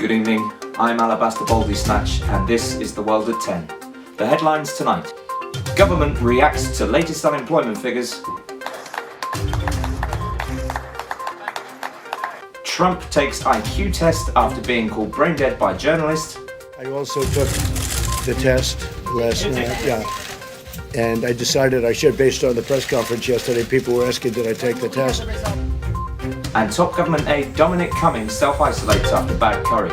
Good evening, I'm Alabaster Baldy Snatch and this is The World at 10. The headlines tonight. Government reacts to latest unemployment figures. Trump takes IQ test after being called brain dead by journalists. I also took the test last night, and I decided I should, based on the press conference yesterday. People were asking, did I take the test? And top government aide Dominic Cummings self-isolates after bad curry.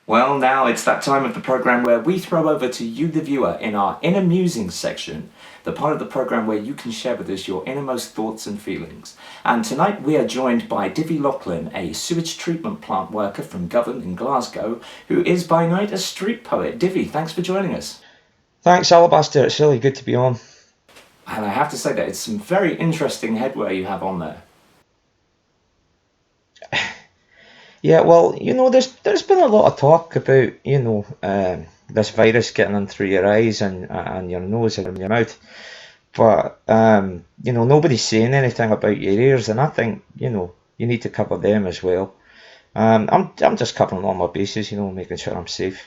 Well, now it's that time of the programme where we throw over to you, the viewer, in our Inner Musings section, the part of the programme where you can share with us your innermost thoughts and feelings. And tonight we are joined by Divvy Loughlin, a sewage treatment plant worker from Govan in Glasgow, who is by night a street poet. Divvy, thanks for joining us. Thanks, Alabaster. It's really good to be on. And I have to say that it's some very interesting headwear you have on there. Yeah, well, there's been a lot of talk about, this virus getting in through your eyes and your nose and your mouth. But, nobody's saying anything about your ears, and I think, you need to cover them as well. I'm just covering all my bases, making sure I'm safe.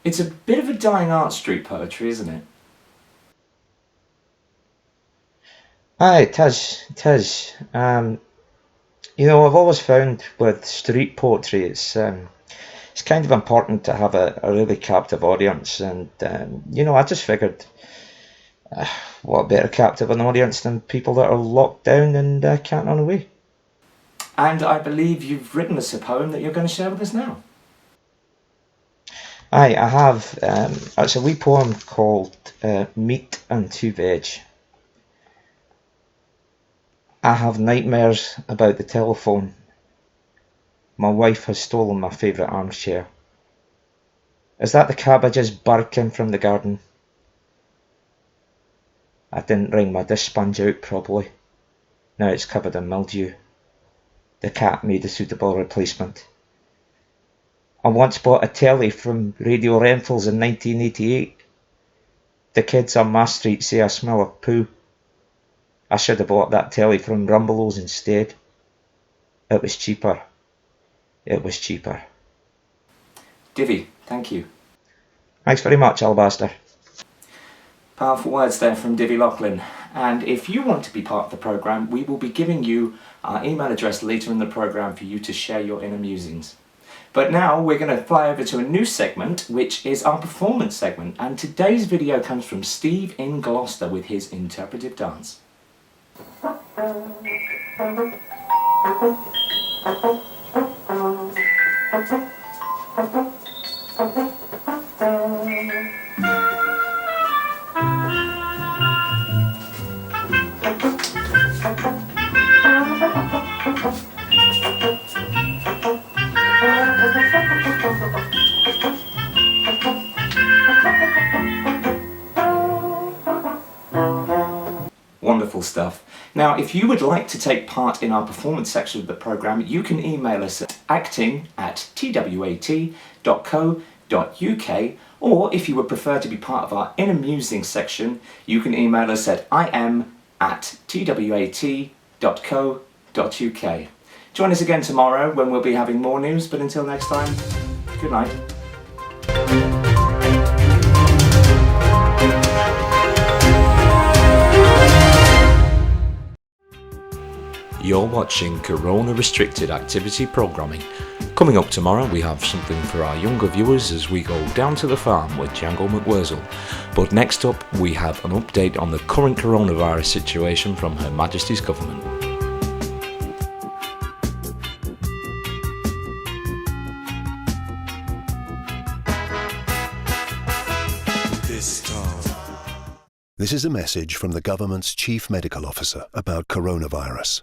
It's a bit of a dying art, street poetry, isn't it? Aye, it is. I've always found with street poetry, it's kind of important to have a really captive audience, and I just figured, what better captive an audience than people that are locked down and can't run away. And I believe you've written us a poem that you're going to share with us now. Aye, I have. It's a wee poem called Meat and Two Veg. I have nightmares about the telephone. My wife has stolen my favourite armchair. Is that the cabbages barking from the garden? I didn't wring my dish sponge out properly. Now it's covered in mildew. The cat made a suitable replacement. I once bought a telly from Radio Rentals in 1988. The kids on my street say I smell of poo. I should have bought that telly from Rumbelows instead. It was cheaper. Divvy, thank you. Thanks very much, Alabaster. Powerful words there from Divvy Loughlin. And if you want to be part of the programme, we will be giving you our email address later in the programme for you to share your inner musings. But now we're going to fly over to a new segment, which is our performance segment. And today's video comes from Steve in Gloucester with his interpretive dance. Wonderful stuff. Now, if you would like to take part in our performance section of the programme, you can email us at acting@twat.co.uk, or if you would prefer to be part of our Inner Musings section, you can email us at im@twat.co.uk. Join us again tomorrow when we'll be having more news, but until next time, good night. You're watching Corona Restricted Activity Programming. Coming up tomorrow we have something for our younger viewers as we go down to the farm with Django McWurzel. But next up we have an update on the current coronavirus situation from Her Majesty's Government. This is a message from the government's Chief Medical Officer about coronavirus.